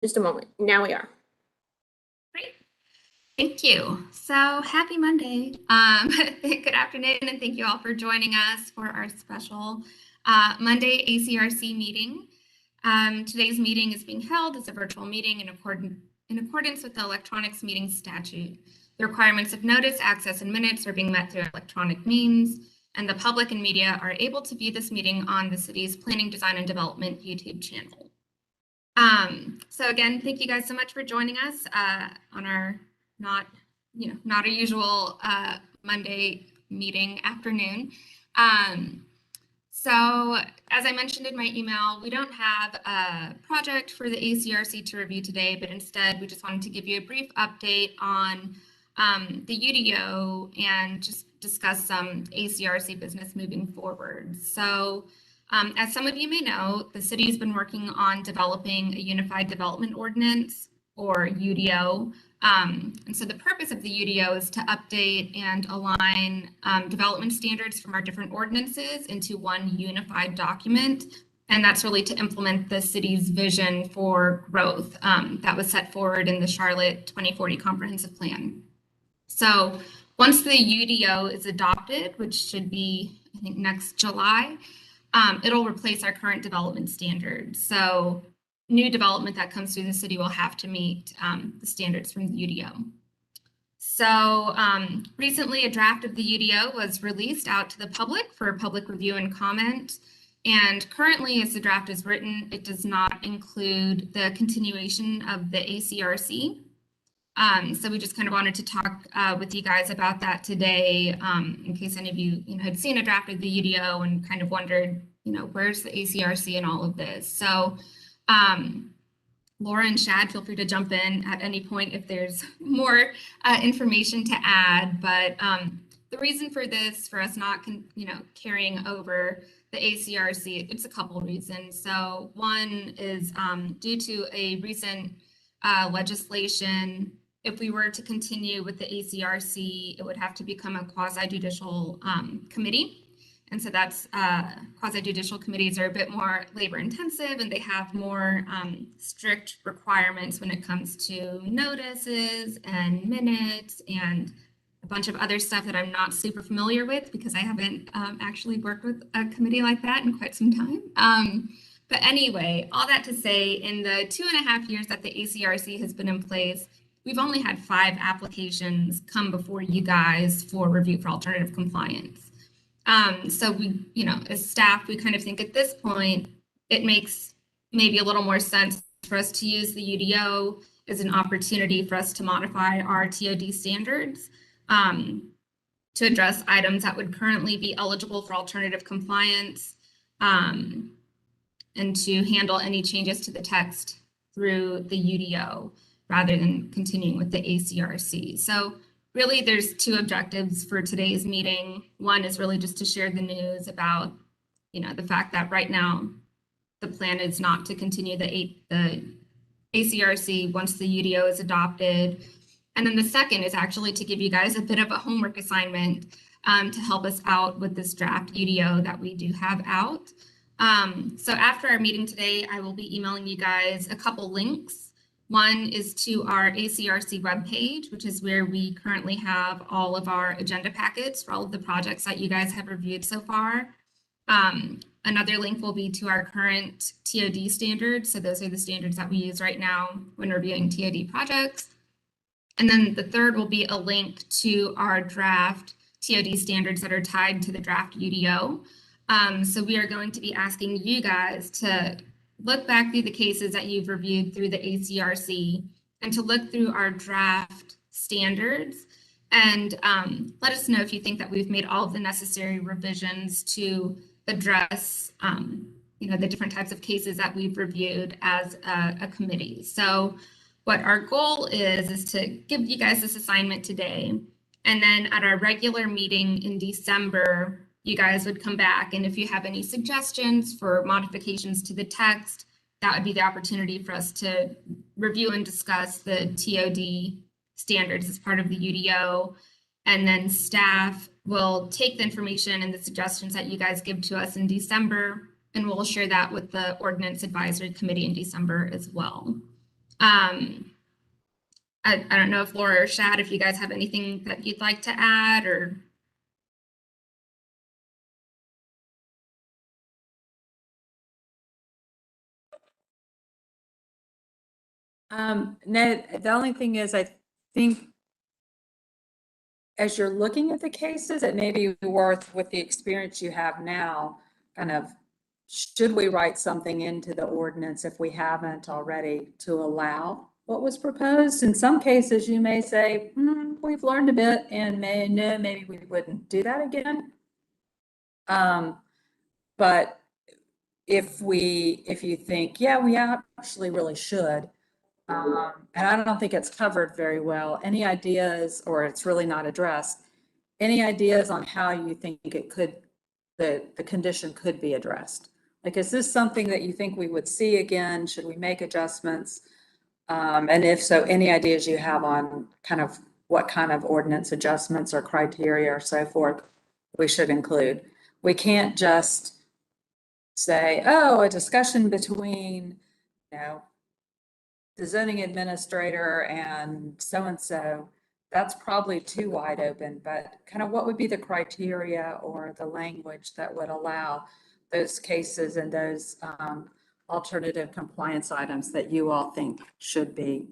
Just a moment. Now we are. Great. Thank you. So happy Monday. Good afternoon, and thank you all for joining us for our special Monday ACRC meeting. Today's meeting is being held as a virtual meeting in accordance with the Electronics Meeting Statute. The requirements of notice, access, and minutes are being met through electronic means, and the public and media are able to view this meeting on the city's Planning, Design, and Development YouTube channel. So again, thank you guys so much for joining us on our not a usual Monday meeting afternoon. So as I mentioned in my email, we don't have a project for the ACRC to review today, but instead we just wanted to give you a brief update on the UDO and just discuss some ACRC business moving forward. So as some of you may know, the city has been working on developing a Unified Development Ordinance, or UDO. And so the purpose of the UDO is to update and align development standards from our different ordinances into one unified document. And that's really to implement the city's vision for growth that was set forward in the Charlotte 2040 Comprehensive Plan. So once the UDO is adopted, which should be, I think, next July, it'll replace our current development standards. So new development that comes through the city will have to meet the standards from the UDO. So recently a draft of the UDO was released out to the public for public review and comment. And currently, as the draft is written, it does not include the continuation of the ACRC. So we just kind of wanted to talk with you guys about that today, in case any of you, had seen a draft of the UDO and kind of wondered, where's the ACRC and all of this. So Laura and Shad, feel free to jump in at any point if there's more information to add. But the reason for this, for us not, carrying over the ACRC, it's a couple reasons. So one is due to a recent legislation. If we were to continue with the ACRC, it would have to become a quasi-judicial committee. And so that's quasi-judicial committees are a bit more labor intensive, and they have more strict requirements when it comes to notices and minutes and a bunch of other stuff that I'm not super familiar with because I haven't actually worked with a committee like that in quite some time. But anyway, all that to say, in the 2.5 years that the ACRC has been in place, we've only had 5 applications come before you guys for review for alternative compliance. So we, as staff, we kind of think at this point, it makes maybe a little more sense for us to use the UDO as an opportunity for us to modify our TOD standards to address items that would currently be eligible for alternative compliance, and to handle any changes to the text through the UDO rather than continuing with the ACRC. So really there's 2 objectives for today's meeting. One is really just to share the news about, the fact that right now the plan is not to continue the ACRC once the UDO is adopted. And then the second is actually to give you guys a bit of a homework assignment to help us out with this draft UDO that we do have out. So after our meeting today, I will be emailing you guys a couple links. One is to our ACRC webpage, which is where we currently have all of our agenda packets for all of the projects that you guys have reviewed so far. Another link will be to our current TOD standards. So those are the standards that we use right now when reviewing TOD projects. And then the third will be a link to our draft TOD standards that are tied to the draft UDO. So we are going to be asking you guys to look back through the cases that you've reviewed through the ACRC and to look through our draft standards and let us know if you think that we've made all of the necessary revisions to address the different types of cases that we've reviewed as a committee. So what our goal is to give you guys this assignment today, and then at our regular meeting in December, you guys would come back, and if you have any suggestions for modifications to the text, that would be the opportunity for us to review and discuss the TOD standards as part of the UDO. And then staff will take the information and the suggestions that you guys give to us in December, and we'll share that with the Ordinance Advisory Committee in December as well. I don't know if Laura or Shad, if you guys have anything that you'd like to add or. No, the only thing is, I think as you're looking at the cases, it may be worth, with the experience you have now, kind of, should we write something into the ordinance if we haven't already to allow what was proposed? In some cases, you may say, we've learned a bit and maybe we wouldn't do that again. But if you think, yeah, we actually really should, and I don't think it's covered very well, any ideas, or it's really not addressed, any ideas on how you think it could, the condition could be addressed? Like, is this something that you think we would see again? Should we make adjustments? And if so, any ideas you have on kind of what kind of ordinance adjustments or criteria or so forth we should include? We can't just say, oh, a discussion between, the zoning administrator and so-and-so. That's probably too wide open, but kind of what would be the criteria or the language that would allow those cases and those alternative compliance items that you all think should be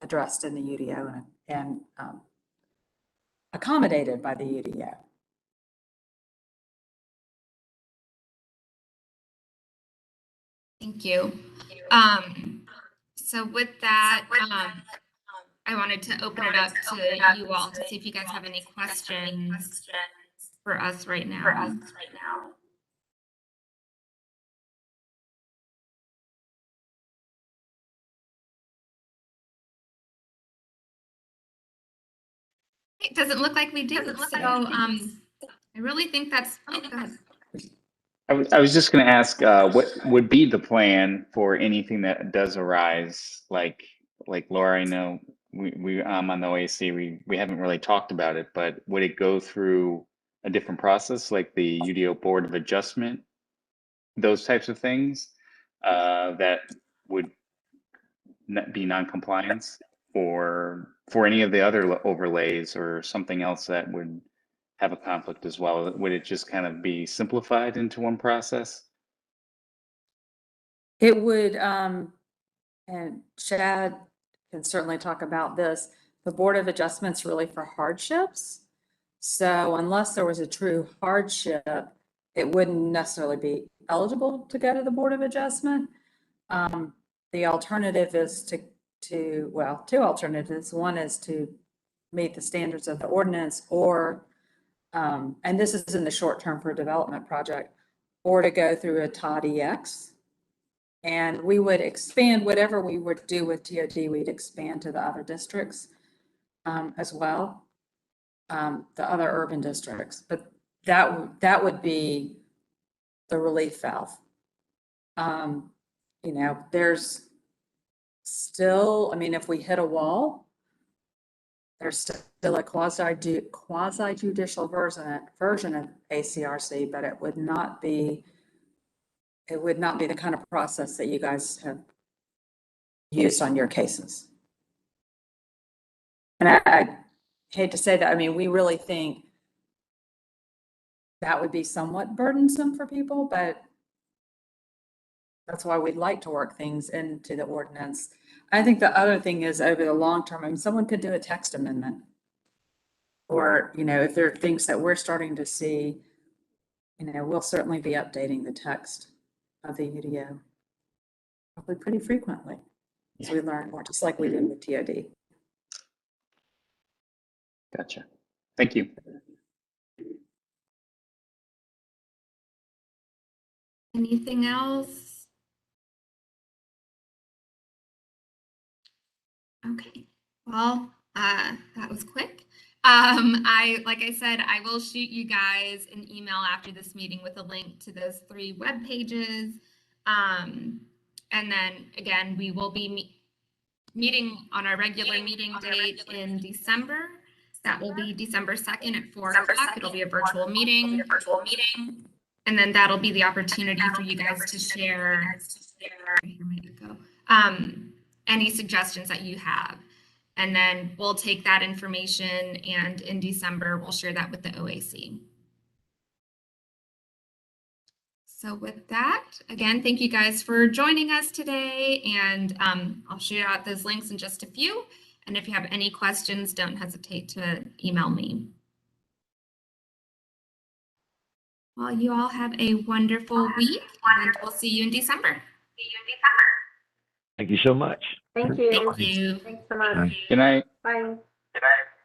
addressed in the UDO and accommodated by the UDO? Thank you. So with that, I wanted to open it up to you all to see if you guys have any questions for us right now. It doesn't look like we do. So I really think that's. Oh, go ahead. I was just going to ask, what would be the plan for anything that does arise? Like Laura, I know we on the OAC, we haven't really talked about it, but would it go through a different process, like the UDO Board of Adjustment, those types of things that would be non-compliance, or for any of the other overlays or something else that would have a conflict as well? Would it just kind of be simplified into one process? It would, and Shad can certainly talk about this, the Board of Adjustment's really for hardships. So unless there was a true hardship, it wouldn't necessarily be eligible to go to the Board of Adjustment. The alternative is well, two alternatives. One is to meet the standards of the ordinance, or, and this is in the short term for a development project, or to go through a TOD-EX. And we would expand whatever we would do with TOD, we'd expand to the other districts as well, the other urban districts. But that would be the relief valve. There's still, I mean, if we hit a wall, there's still a quasi-judicial version of ACRC, but it would not be the kind of process that you guys have used on your cases. And I hate to say that, I mean, we really think that would be somewhat burdensome for people, but that's why we'd like to work things into the ordinance. I think the other thing is, over the long term, I mean, someone could do a text amendment. Or, if there are things that we're starting to see, we'll certainly be updating the text of the UDO probably pretty frequently. So we learn more, just like we did with TOD. Gotcha. Thank you. Anything else? Okay, well, that was quick. Like I said, I will shoot you guys an email after this meeting with a link to those 3 web pages. And then again, we will be meeting on our regular meeting date in December. That will be December 2nd at 4 o'clock. It'll be a virtual meeting. And then that'll be the opportunity for you guys to share. Here might go. any suggestions that you have. And then we'll take that information and in December, we'll share that with the OAC. So with that, again, thank you guys for joining us today. And I'll shoot out those links in just a few. And if you have any questions, don't hesitate to email me. Well, you all have a wonderful week, and we'll see you in December. Thank you so much. Thank you. Thank you. Thanks so much. Good night. Bye. Good night.